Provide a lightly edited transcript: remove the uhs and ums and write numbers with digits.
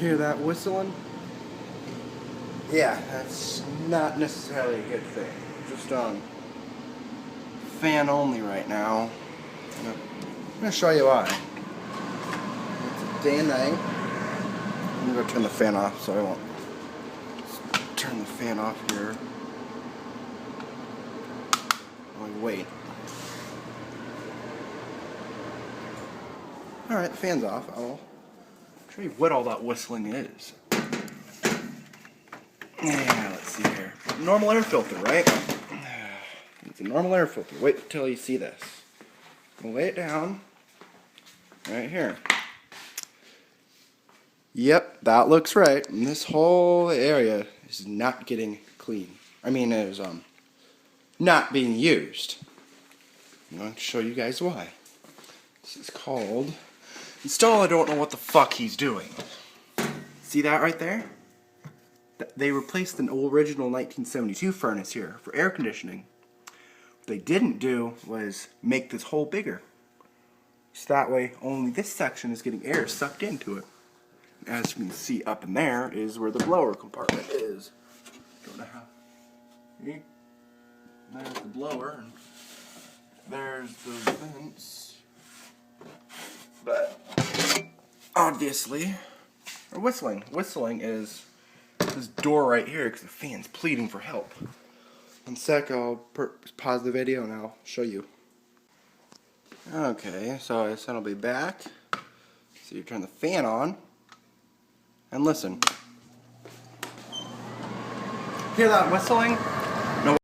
Hear that whistling? Yeah, that's not necessarily a good thing. Just fan only right now. I'm gonna show you why. It's day and night. I'm gonna go turn the fan off so I won't turn the fan off here. Wait. Alright, the fan's off. I'll show you what all that whistling is. Yeah, let's see here. Normal air filter, right? It's a normal air filter. Wait till you see this. I'll lay it down right here. Yep, that looks right. And this whole area is not getting clean. I mean, it is not being used. I'm going to show you guys why. This is called install. I don't know what the fuck he's doing. See that right there? They replaced an original 1972 furnace here for air conditioning. What they didn't do was make this hole bigger. So that way only this section is getting air sucked into it. As you can see up in there is where the blower compartment is. Don't know how. See? There's the blower and there's the vents. But obviously, or whistling. Whistling is this door right here because the fan's pleading for help. One sec, I'll pause the video and I'll show you. Okay, so I said I'll be back. So you turn the fan on and listen. Hear that whistling?